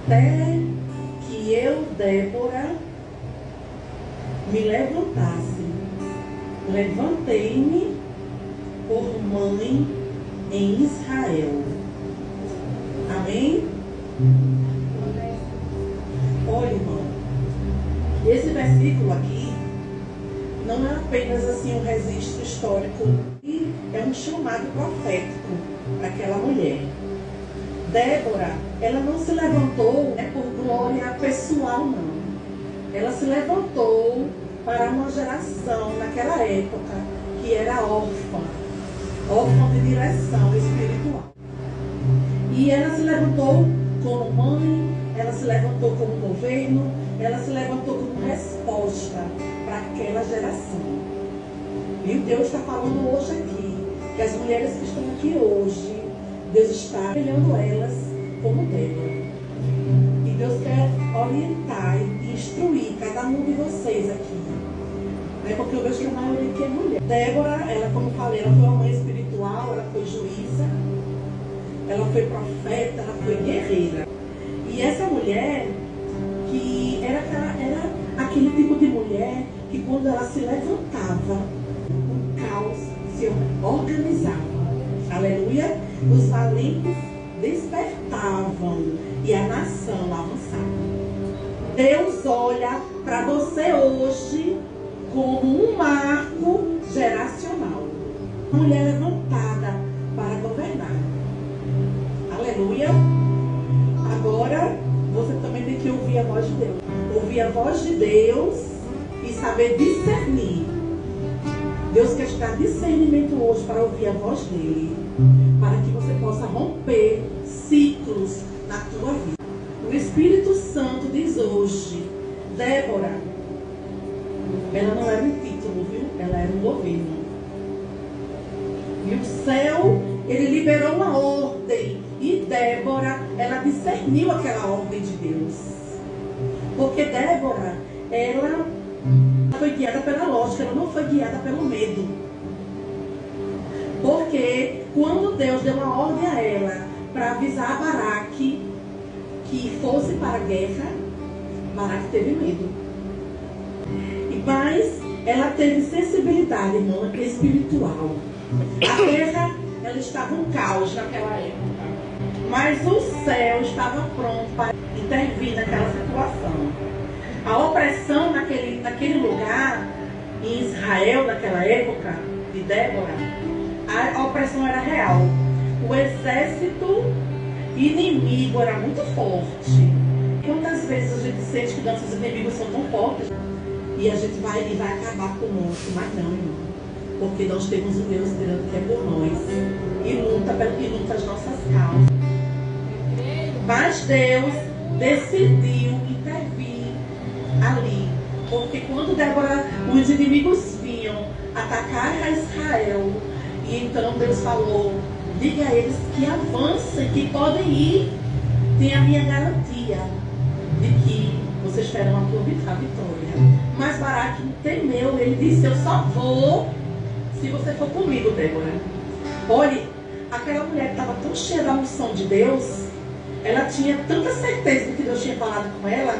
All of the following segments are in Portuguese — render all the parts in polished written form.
até que eu, Débora, me levantasse. Levantei-me por mãe em Israel. Amém? Olha, irmão, esse versículo aqui não é apenas assim um registro histórico, é um chamado profético para aquela mulher. Débora, ela não se levantou por glória pessoal, não. Ela se levantou para uma geração naquela época que era órfã de direção espiritual. E ela se levantou como mãe, ela se levantou como governo, ela se levantou como resposta para aquela geração. E Deus está falando hoje aqui, que as mulheres que estão aqui hoje, Deus está olhando elas como Débora. E Deus quer orientar e instruir cada um de vocês aqui. Porque eu vejo que a maioria aqui é mulher. Débora, ela, como falei, ela foi uma mãe espiritual, ela foi juíza, ela foi profeta, ela foi guerreira. E essa mulher, que era aquele tipo de mulher que quando ela se levantava, o caos se organizava. Aleluia! Os valentes despertavam e a nação avançava. Deus olha para você hoje como um marco geracional. Mulher levantada para governar. Aleluia! Agora, você também tem que ouvir a voz de Deus. Ouvir a voz de Deus e saber discernir. Deus quer te dar discernimento hoje para ouvir a voz dele. Para que você possa romper ciclos na tua vida. O Espírito Santo diz hoje, Débora, ela não era um título, viu? Ela era um governo. E o céu, ele liberou uma ordem. E Débora, ela discerniu aquela ordem de Deus. Porque Débora, ela foi guiada pela lógica, ela não foi guiada pelo medo. Porque quando Deus deu uma ordem a ela para avisar a Baraque que fosse para a guerra, Baraque teve medo. Mas ela teve sensibilidade, irmã, espiritual. A terra, ela estava um caos naquela época. Mas o céu estava pronto para intervir naquela situação. A opressão naquele lugar, em Israel, naquela época, de Débora, a opressão era real. O exército inimigo era muito forte. Quantas vezes a gente sente que nossos inimigos são tão fortes e a gente vai acabar com o nosso, mas não, irmão. Porque nós temos um Deus grande que é por nós e luta as nossas causas. Mas Deus decidiu intervir ali. Porque quando Débora, os inimigos vinham atacar a Israel, e então Deus falou, diga a eles que avancem, que podem ir. Tem a minha garantia de que vocês terão a vitória. Mas Baraque temeu, ele disse, eu só vou se você for comigo, Débora. Olhe, aquela mulher que estava tão cheia da unção de Deus, ela tinha tanta certeza do que Deus tinha falado com ela,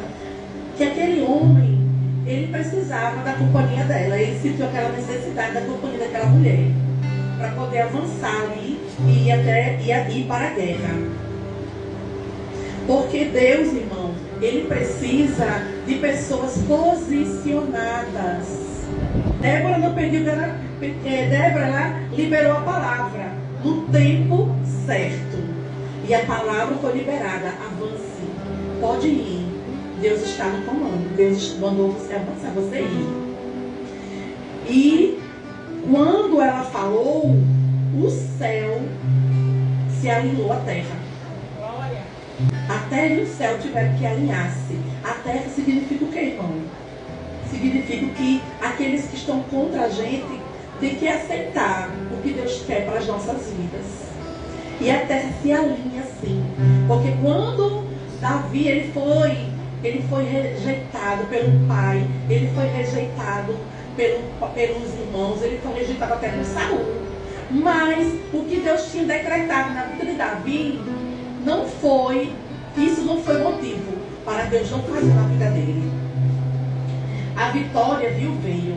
que aquele homem, ele precisava da companhia dela. Ele sentiu aquela necessidade da companhia daquela mulher, para poder avançar ali e ir para a guerra. Porque Deus, irmão, ele precisa de pessoas posicionadas. Débora não perdeu, Débora ela liberou a palavra no tempo certo. E a palavra foi liberada. Avance, pode ir. Deus está no comando. Deus mandou você avançar, você ir. E quando ela falou, o céu se alinhou à terra. A terra e o céu tiveram que alinhar-se. A terra significa o que, irmão? Significa que aqueles que estão contra a gente têm que aceitar o que Deus quer para as nossas vidas. E a terra se alinha assim. Porque quando Davi ele foi rejeitado pelo pai, ele foi rejeitado pelos irmãos, ele foi rejeitado até por Saul. Mas o que Deus tinha decretado na vida de Davi não foi isso não foi motivo para Deus não fazer na vida dele. A vitória, viu, veio.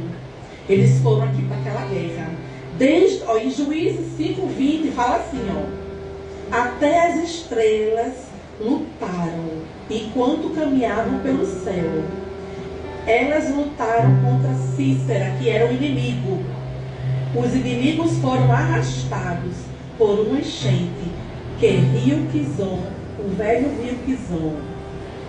Eles foram aqui para aquela guerra. Desde, ó, em Juízes 5:20 fala assim, ó: até as estrelas lutaram enquanto caminhavam pelo céu. Elas lutaram contra Cícera, que era o inimigo. Os inimigos foram arrastados por uma enchente que Rio Quizon, o velho Rio Quizon.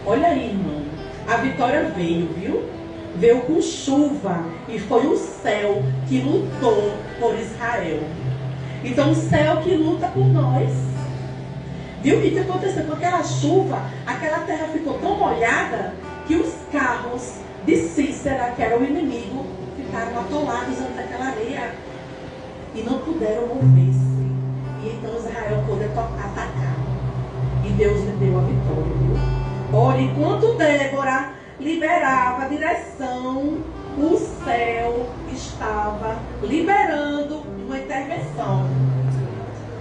Olha aí, irmão. A vitória veio, viu? Veio com chuva e foi o céu que lutou por Israel. Então o céu que luta por nós. Viu o que aconteceu? Com aquela chuva, aquela terra ficou tão molhada que os carros de Cícera, que era o inimigo, ficaram atolados naquela areia e não puderam mover-se. E então Israel pôde atacar. E Deus lhe deu a vitória, viu? Olha, enquanto Débora liberava a direção, o céu estava liberando uma intervenção.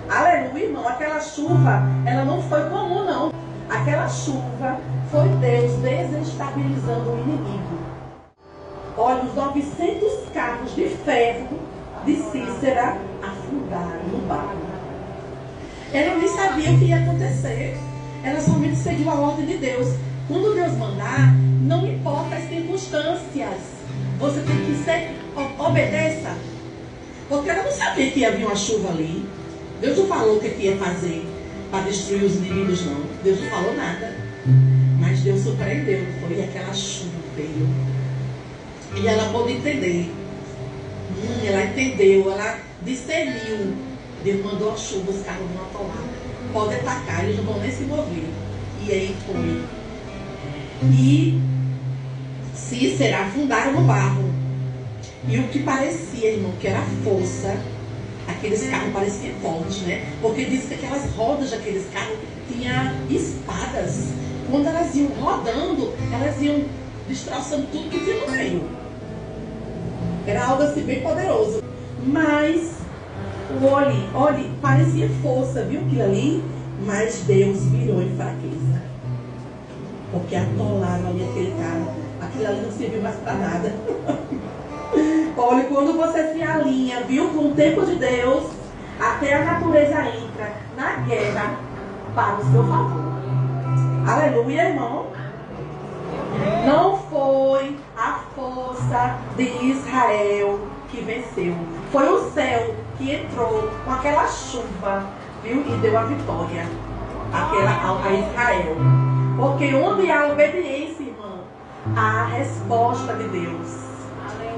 Aleluia, irmão. Aquela chuva, ela não foi comum, não. Aquela chuva foi Deus desestabilizando o inimigo. Olha, os 900 carros de ferro de Cícera afundaram no barco. Ela nem sabia o que ia acontecer. Ela somente seguiu a ordem de Deus. Quando Deus mandar, não importa as circunstâncias, você tem que ser, obedeça. Porque ela não sabia que ia vir uma chuva ali. Deus não falou o que ia fazer para destruir os inimigos, não. Deus não falou nada. Mas Deus surpreendeu, não foi? E aquela chuva veio. E ela pôde entender. Ela entendeu, ela discerniu. Deus mandou a chuva, os carros vão atolar. Pode atacar, eles não vão nem se mover. E aí foi. E Cícera afundaram no barro. E o que parecia, irmão, que era força, aqueles carros pareciam fortes, né? Porque diz que aquelas rodas daqueles carros tinham espadas. Quando elas iam rodando, elas iam destroçando tudo que tinha no meio. Era algo assim bem poderoso. Mas, olhe, parecia força, viu aquilo ali? Mas Deus virou em fraqueza. Porque atolaram ali aquele carro. Aquilo ali não serviu mais para nada. Olha, quando você se alinha, viu, com o tempo de Deus, até a natureza entra na guerra para o seu favor. Aleluia, irmão. Não foi a força de Israel que venceu. Foi o céu que entrou com aquela chuva, viu, e deu a vitória a Israel. Porque onde há obediência, irmão, há a resposta de Deus.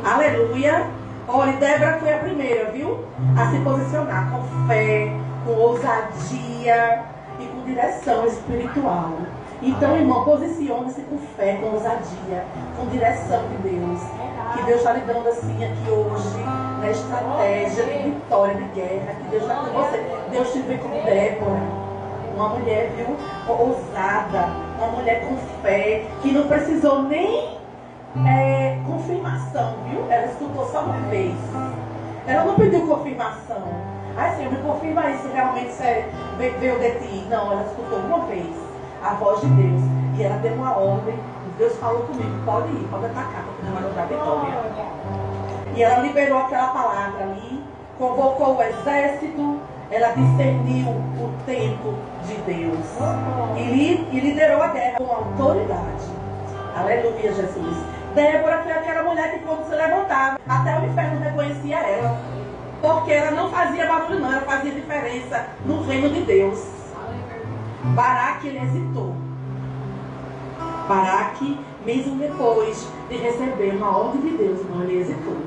Aleluia. Olha, Débora foi a primeira, viu? A se posicionar com fé, com ousadia e com direção espiritual. Então, irmão, posicione-se com fé, com ousadia, com direção de Deus. Que Deus está lhe dando assim aqui hoje, na estratégia de vitória, de guerra. Que Deus está com você. Deus te vê como Débora. Uma mulher, viu, ousada. Uma mulher com fé, que não precisou nem confirmação, viu? Ela escutou só uma vez. Ela não pediu confirmação. Ai, Senhor, me confirma isso, realmente você veio de ti. Não, ela escutou uma vez a voz de Deus. E ela deu uma ordem. Deus falou comigo, pode ir, pode atacar, porque não vai nos dar vitória. E ela liberou aquela palavra ali, convocou o exército, ela discerniu o tempo de Deus. E liderou a guerra com autoridade. Aleluia, Jesus. Débora foi aquela mulher que quando se levantava, até o inferno reconhecia ela. Porque ela não fazia barulho não, ela fazia diferença no reino de Deus. Baraque, ele hesitou. Baraque, mesmo depois de receber uma ordem de Deus, irmão, ele hesitou.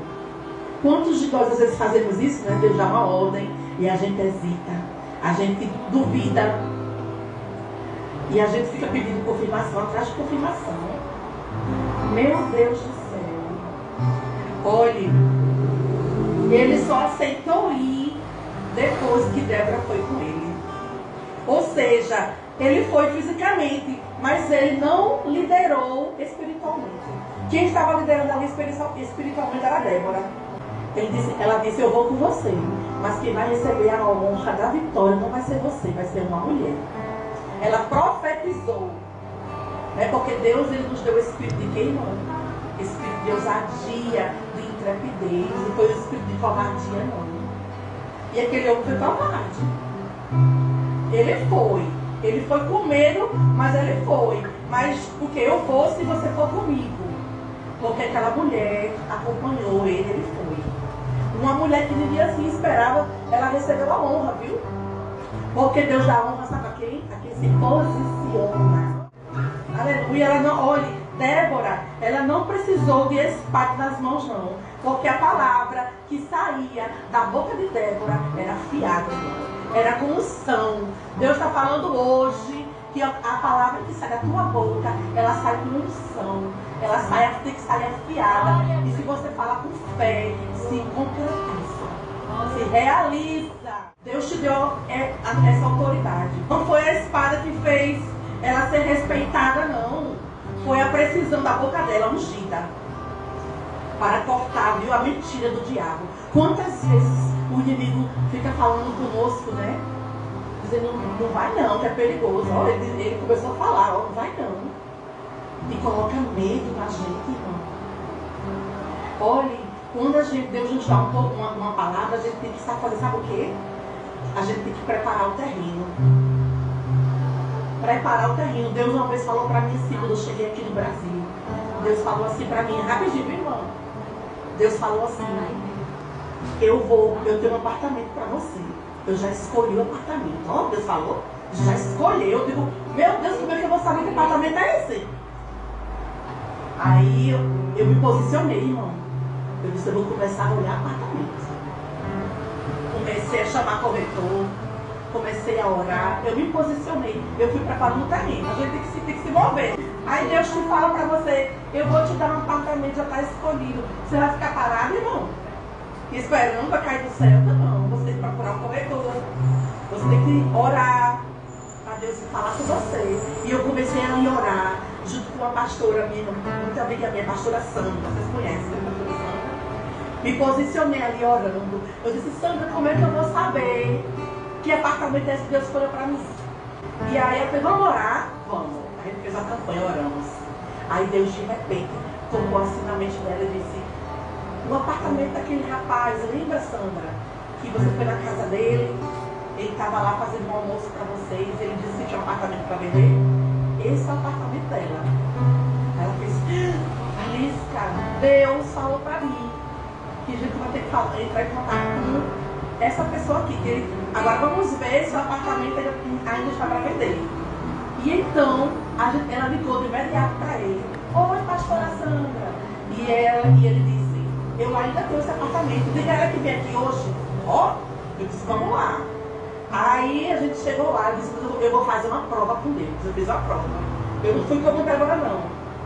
Quantos de nós às vezes fazemos isso, né? Deus dá uma ordem e a gente hesita, a gente duvida. E a gente fica pedindo confirmação atrás de confirmação. Meu Deus do céu. Olhe, ele só aceitou ir depois que Débora foi com ele. Ou seja, ele foi fisicamente, mas ele não liderou espiritualmente. Quem estava liderando ali espiritualmente era Débora. Ela disse, eu vou com você, mas quem vai receber a honra da vitória não vai ser você, vai ser uma mulher. Ela profetizou profetizou. Né? Porque Deus ele nos deu o espírito de quem, irmão? Espírito de ousadia, de intrepidez. Não foi o espírito de covardia, não. E aquele homem foi covarde. Ele foi com medo, mas ele foi. Mas porque eu vou se você for comigo. Porque aquela mulher acompanhou ele foi. Uma mulher que ninguém assim esperava, ela recebeu a honra, viu? Porque Deus dá honra, sabe a quem? A quem se posiciona. Aleluia. Ela não, olhe, Débora, ela não precisou de espada nas mãos, não. Porque a palavra que saía da boca de Débora era afiada, era com unção. Deus está falando hoje que a palavra que sai da tua boca, ela sai com unção. Ela tem que sair afiada. E se você fala com fé, se concretiza, se realiza. Deus te deu essa autoridade. Não foi a espada que fez ela ser respeitada, não. Foi a precisão da boca dela ungida para cortar, viu, a mentira do diabo. Quantas vezes o inimigo fica falando conosco, né? Dizendo, não vai não, que é perigoso. Ó, ele começou a falar, ó, não vai não. E coloca medo na gente, irmão. Olha, quando Deus nos dá uma palavra, a gente tem que fazer, sabe o quê? A gente tem que preparar o terreno. Preparar o terreno. Deus uma vez falou para mim assim, quando eu cheguei aqui no Brasil. Deus falou assim para mim, rapidinho, irmão. Deus falou assim, eu tenho um apartamento para você. Eu já escolhi o apartamento. Ó, Deus falou, já escolhi. Eu digo, meu Deus, como é que eu vou saber que apartamento é esse? Aí eu me posicionei, irmão. Eu disse, eu vou começar a olhar apartamento. Comecei a chamar corretor. Comecei a orar. Eu me posicionei. Eu fui preparando o terreno. A gente tem que se mover. Aí Deus te fala pra você, eu vou te dar um apartamento, já está escolhido. Você vai ficar parado, irmão? Esperando para cair do céu? Não. Você tem que procurar um corretor. Você tem que orar para Deus falar com você. E eu comecei a orar junto com uma pastora minha, muito amiga minha, pastora Sandra. Vocês conhecem a pastora Sandra? Me posicionei ali orando. Eu disse, Sandra, como é que eu vou saber que apartamento é esse que Deus escolheu para mim? E aí eu falei, vamos orar? Vamos. A gente fez a campanha, oramos. Aí Deus de repente tocou assim na mente dela e disse, o apartamento daquele rapaz, lembra, Sandra? Que você foi na casa dele, ele estava lá fazendo um almoço para vocês, ele disse que tinha um apartamento para vender. Esse é o apartamento dela. Ela fez, Alisca, Deus falou para mim que a gente vai ter que entrar em contato com essa pessoa aqui. Agora vamos ver se o apartamento ainda está para vender. E então, ela ligou de imediato para ele. Oi, pastora Sandra. E ele disse, eu ainda tenho esse apartamento. Diga ela que vem aqui hoje. Ó, eu disse, vamos lá. Aí a gente chegou lá e disse, eu vou fazer uma prova com Deus. Eu fiz uma prova. Eu não fui como Débora, não.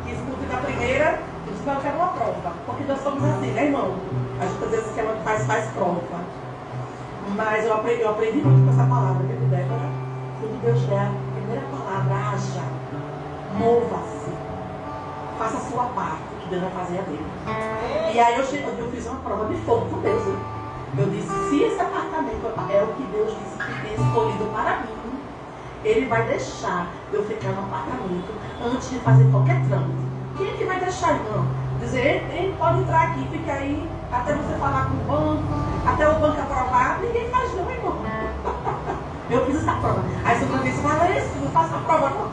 Quis cumprir da primeira, eu disse, não, eu quero uma prova. Porque nós somos assim, né, irmão? A gente às vezes que ela faz prova. Mas eu aprendi muito com essa palavra, que Débora, quando Deus der a primeira palavra, haja, mova-se, faça a sua parte, que Deus vai fazer a dele. E aí eu fiz uma prova de fogo com Deus. Eu disse, se esse apartamento é o que Deus disse que tem escolhido para mim, Ele vai deixar eu ficar no apartamento antes de fazer qualquer trâmite. Quem é que vai deixar, irmão? Dizer, ele pode entrar aqui, fica aí, até você falar com o banco, até o banco aprovar, ninguém faz não, irmão. Eu fiz essa prova. Aí você disse, Valência, não faça a prova não.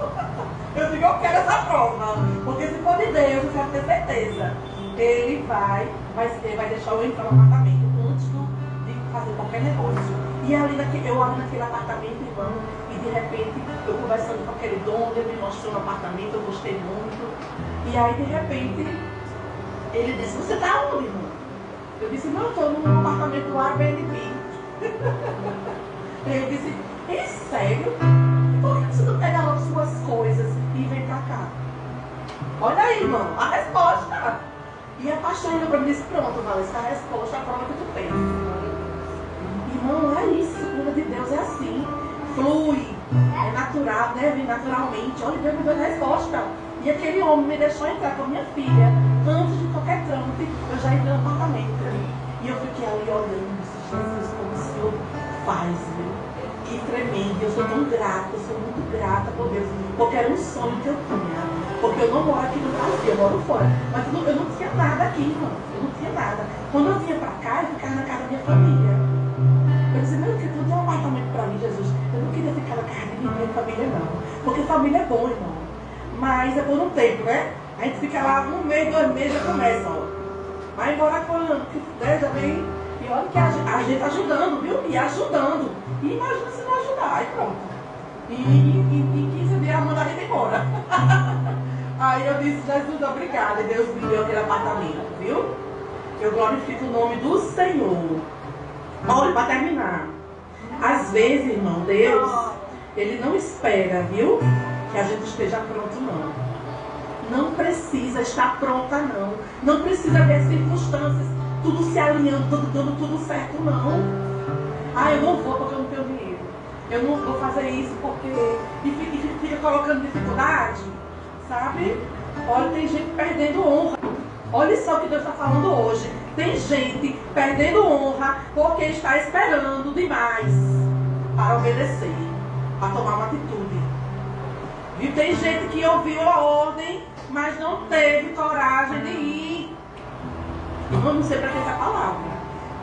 Eu digo, eu quero essa prova. Porque se for de Deus, eu quero ter certeza. Ele vai deixar eu entrar no apartamento antes de fazer qualquer negócio. E eu ali naquele apartamento, irmão, e de repente eu conversando com aquele dono, ele me mostrou um apartamento, eu gostei muito. E aí de repente ele disse, você está onde, irmão? Eu disse, não, eu estou num apartamento do Airbnb. Ele disse, é sério? Por que você não pega logo suas coisas e vem pra cá? Olha aí, irmão, a resposta. E a pastora olhou pra mim e disse, pronto, Valência, a resposta, a prova que tu fez. Irmão, é isso, a cura de Deus é assim. Flui, é natural, né? Vem naturalmente. Olha, Deus me deu a resposta. E aquele homem me deixou entrar com a minha filha. Antes de qualquer trâmite, eu já entrei no apartamento. E eu fiquei ali olhando, disse, Jesus, como o Senhor faz, viu? E tremi. mim. Eu sou tão grata, eu sou muito grata por Deus, porque era um sonho que eu tinha. Porque eu não moro aqui no Brasil, eu moro fora. Mas eu não tinha nada aqui, irmão. Eu não tinha nada. Quando eu vinha pra cá, eu ficava na casa da minha família. Eu dizia, meu Deus, tu tem um apartamento pra mim, Jesus. Eu não queria ficar na casa de minha família, não. Porque família é bom, irmão. Mas é por um tempo, né? A gente fica lá 1 mês, 2 meses, já começa, ó. Vai embora quando, né, já vem. E olha que a gente ajudando, viu? E ajudando. E imagina se não ajudar. Aí pronto. E 15 dias manda a gente embora. Aí eu disse, Jesus, obrigada. E Deus me deu aquele apartamento, viu? Eu glorifico o nome do Senhor. Olha, para terminar. Às vezes, irmão, Deus, Ele não espera, viu? Que a gente esteja pronto, não. Não precisa estar pronta, não. Não precisa ver circunstâncias, tudo se alinhando, tudo dando tudo certo, não. Ah, eu não vou porque eu não tenho dinheiro. Eu não vou fazer isso porque... E fica colocando dificuldade, sabe? Olha, tem gente perdendo honra. Olha só o que Deus está falando hoje. Tem gente perdendo honra porque está esperando demais para obedecer, para tomar uma atitude. Viu? Tem gente que ouviu a ordem, mas não teve coragem de ir. Eu não sei para que essa palavra,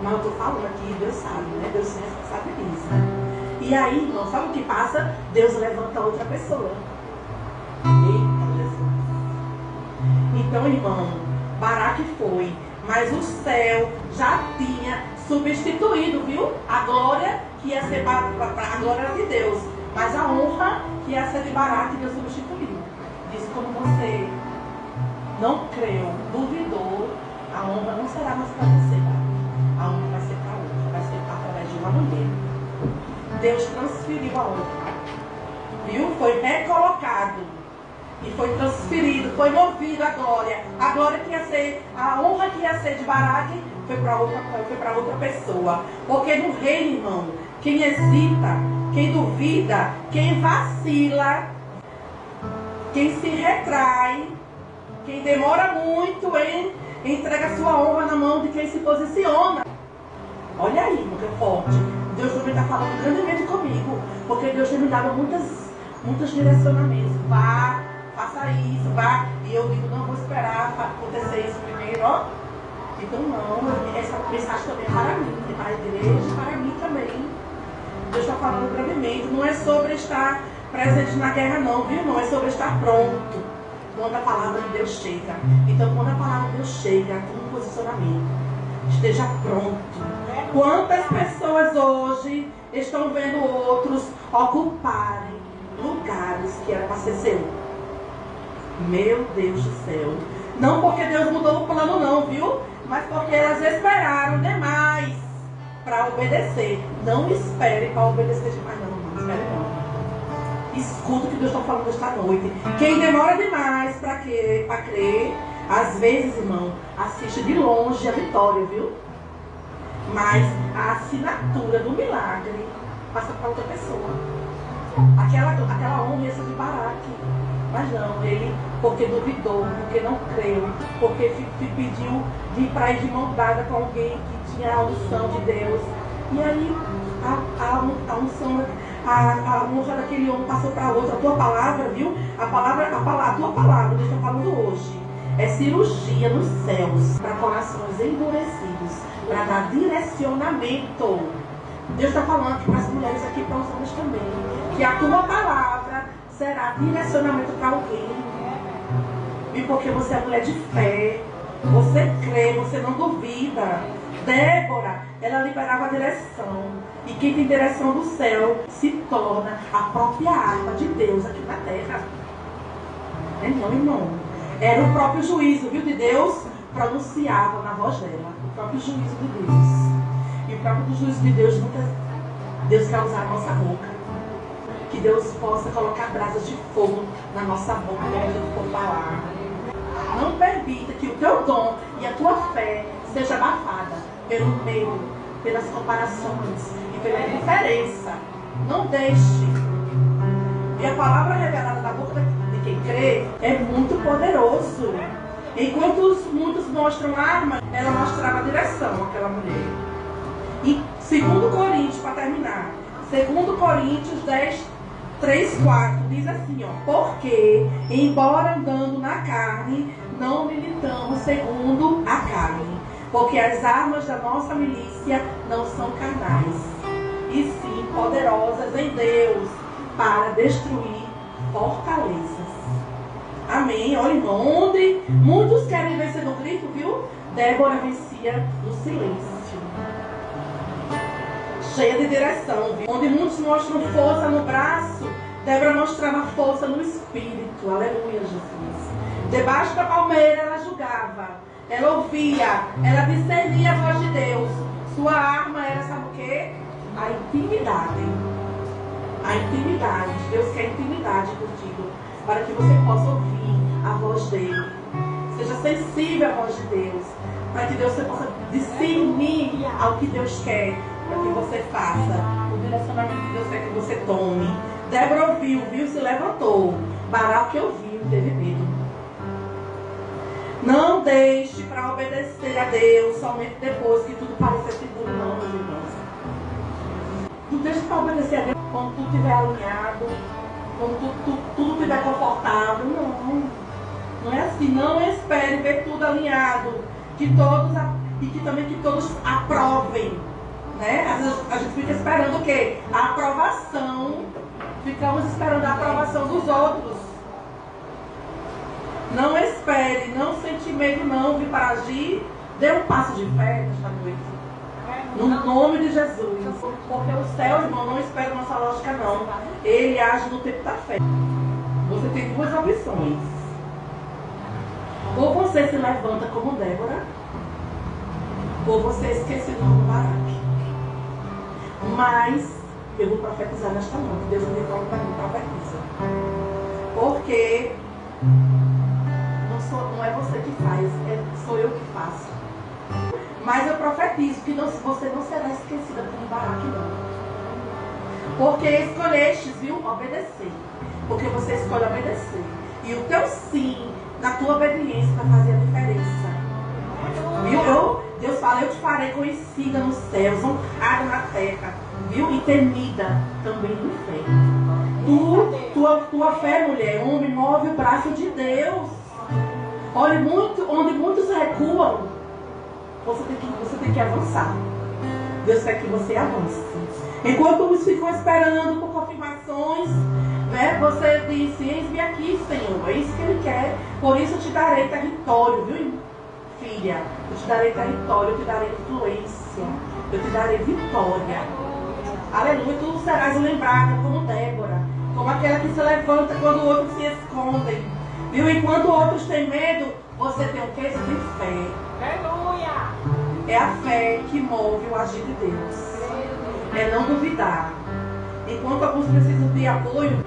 mas eu estou falando aqui, Deus sabe, né? Deus se responsabiliza. E aí, irmão, sabe o que passa? Deus levanta outra pessoa. Eita, Jesus. Então, irmão, Baraque foi, mas o céu já tinha substituído, viu? A glória que ia ser para a glória de Deus, mas a honra que ia ser de Baraque, Deus substituiu. Diz, como você não creu, duvidou, a honra não será mais para você, tá? A honra vai ser para outra, vai ser através de uma mulher. Deus transferiu a honra, viu? Foi recolocado. E foi transferido, foi movido a glória que ia ser, a honra que ia ser de Baraque, foi para outra pessoa. Porque no reino, irmão, quem hesita, quem duvida, quem vacila, quem se retrai, quem demora muito, entrega sua honra na mão de quem se posiciona. Olha aí, irmão, que forte. Deus também está falando grandemente comigo, porque Deus tem me dado muitos direcionamentos. Vá, faça isso, vá. E eu digo, não vou esperar para acontecer isso primeiro, ó. Então não, essa mensagem também é para mim, para a igreja, para mim também. Deus está falando grandemente. Não é sobre estar presente na guerra não, viu? Não é sobre estar pronto quando a palavra de Deus chega. Então quando a palavra de Deus chega, com um posicionamento, esteja pronto. Quantas pessoas hoje estão vendo outros ocuparem lugares que era para ser seu? Meu Deus do céu. Não porque Deus mudou o plano não, viu? Mas porque elas esperaram demais para obedecer. Não espere para obedecer demais não espere não. Escuta o que Deus está falando esta noite. Quem demora demais para crer, às vezes, irmão, assiste de longe a vitória, viu? Mas a assinatura do milagre passa para outra pessoa. Aquela honra ia ser de Baraque. Mas não, ele, porque duvidou, porque não creu, porque pediu de ir para ir de mão dada com alguém que tinha a unção de Deus. E aí a unção, a honra daquele homem passou para outra. A tua palavra, viu? A tua palavra, Deus está falando hoje, é cirurgia nos céus para corações endurecidos, para dar direcionamento. Deus está falando aqui para as mulheres, aqui para os homens também, que a tua palavra será direcionamento para alguém. E porque você é mulher de fé, você crê, você não duvida. Débora, ela liberava a direção. E quem tem direção do céu se torna a própria arma de Deus aqui na terra. Não, irmão. Era o próprio juízo, viu, de Deus, pronunciava na voz dela. O próprio juízo de Deus. E o próprio juízo de Deus, Deus quer usar a nossa boca. Que Deus possa colocar brasas de fogo na nossa boca quando a gente for falar. Não permita que o teu dom e a tua fé seja abafada pelo medo, pelas comparações e pela indiferença. Não deixe. E a palavra revelada da boca de quem crê é muito poderoso. Enquanto muitos mostram arma, ela mostrava a direção àquela mulher. E 2 Coríntios, para terminar, 2 Coríntios 10, 3, 4, diz assim, ó: porque, embora andando na carne, não militamos segundo a carne, porque as armas da nossa milícia não são carnais, e sim poderosas em Deus para destruir fortalezas. Amém. Olha, irmão, onde muitos querem vencer no grito, viu? Débora vencia no silêncio, cheia de direção, viu? Onde muitos mostram força no braço, Débora mostrava força no espírito. Aleluia, Jesus. Debaixo da palmeira ela julgava, ela ouvia, ela discernia a voz de Deus. Sua arma era, sabe o quê? A intimidade. A intimidade. Deus quer intimidade contigo, para que você possa ouvir a voz dele. Seja sensível à voz de Deus, para que Deus você possa discernir ao que Deus quer para que você faça. O direcionamento que Deus quer que você tome. Débora ouviu, se levantou. Baraque ouviu, teve medo. Não deixe para obedecer a Deus somente depois que tudo parecer seguro, não, meus irmãos. Não deixe para obedecer a Deus quando tudo estiver alinhado, quando tudo estiver confortável. Não é assim. Não espere ver tudo alinhado, que todos aprovem, né? Às vezes a gente fica esperando o quê? A aprovação. Ficamos esperando a aprovação dos outros. Não espere, não sente medo não de para agir. Dê um passo de fé nesta noite. No nome de Jesus. Porque o céu, irmão, não espera nossa lógica não. Ele age no tempo da fé. Você tem 2 opções. Ou você se levanta como Débora, ou você esquece o nome do Baraque. Mas eu vou profetizar nesta noite. Deus me falou para mim, profetiza. Porque não é você que faz, sou eu que faço. Mas eu profetizo que você não será esquecida como Baraque, não. Porque escolheste, viu, obedecer. Porque você escolhe obedecer. E o teu sim, na tua obediência, vai fazer a diferença. Viu? Deus fala, eu te farei conhecida nos céus, honrada na terra, viu? E temida também no inferno. Tua fé, mulher, homem, move o braço de Deus. Olha, onde muitos recuam, você tem que avançar. Deus quer que você avance. Enquanto uns ficam esperando por confirmações, né, você disse, eis-me aqui, Senhor, é isso que Ele quer. Por isso eu te darei território, viu, filha? Eu te darei território, eu te darei influência, eu te darei vitória. Aleluia, tu serás lembrada como Débora, como aquela que se levanta quando outros se escondem. Viu? Enquanto outros têm medo, você tem o quê? Você tem fé. Aleluia! É a fé que move o agir de Deus. É não duvidar. Enquanto alguns precisam de apoio,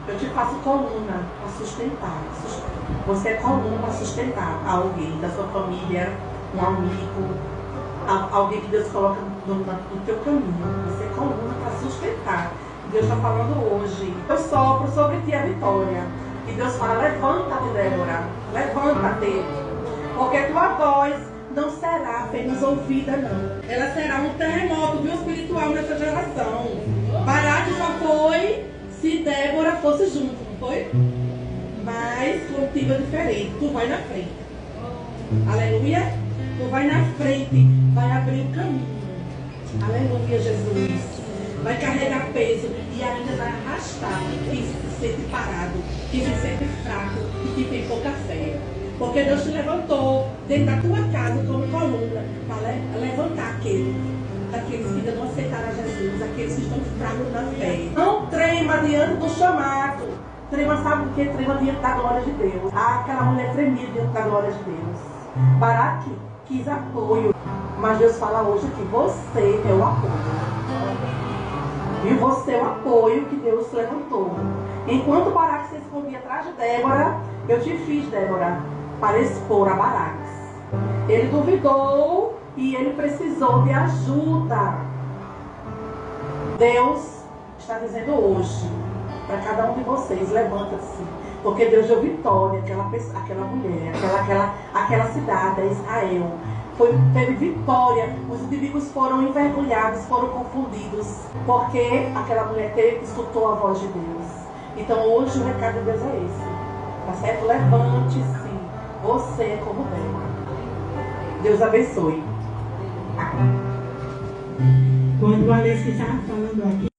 eu te faço coluna para sustentar. Você é coluna para sustentar alguém da sua família, um amigo, alguém que Deus coloca no teu caminho. Você é coluna para sustentar. Deus está falando hoje. Eu sopro sobre ti a vitória. E Deus fala, levanta-te, Débora. Levanta-te. Porque tua voz não será apenas ouvida, não. Ela será um terremoto, viu, espiritual nessa geração. Baraque só foi se Débora fosse junto, não foi? Mas contigo é diferente. Tu vai na frente. Aleluia. Tu vai na frente. Vai abrir o caminho. Aleluia, Jesus. Vai carregar peso e ainda vai arrastar quem se sente parado, quem se sente fraco e que tem pouca fé. Porque Deus te levantou dentro da tua casa como coluna para levantar daqueles que ainda não aceitaram a Jesus, aqueles que estão fracos na fé. Não trema diante do chamado. Trema, sabe o que? Trema diante da glória de Deus. Aquela mulher tremia diante da glória de Deus. Baraque quis apoio, mas Deus fala hoje que você é o apoio. E você é o apoio que Deus levantou. Enquanto Baraque se escondia atrás de Débora, eu te fiz, Débora, para expor a Baraque. Ele duvidou e ele precisou de ajuda. Deus está dizendo hoje para cada um de vocês, levanta-se. Porque Deus deu vitória àquela mulher, aquela cidade, a Israel. teve vitória. Os inimigos foram envergonhados, foram confundidos, porque aquela mulher escutou a voz de Deus. Então hoje o recado de Deus é esse, tá certo? Levante-se, você é como Débora. Deus abençoe. Quando o Alex estava falando aqui,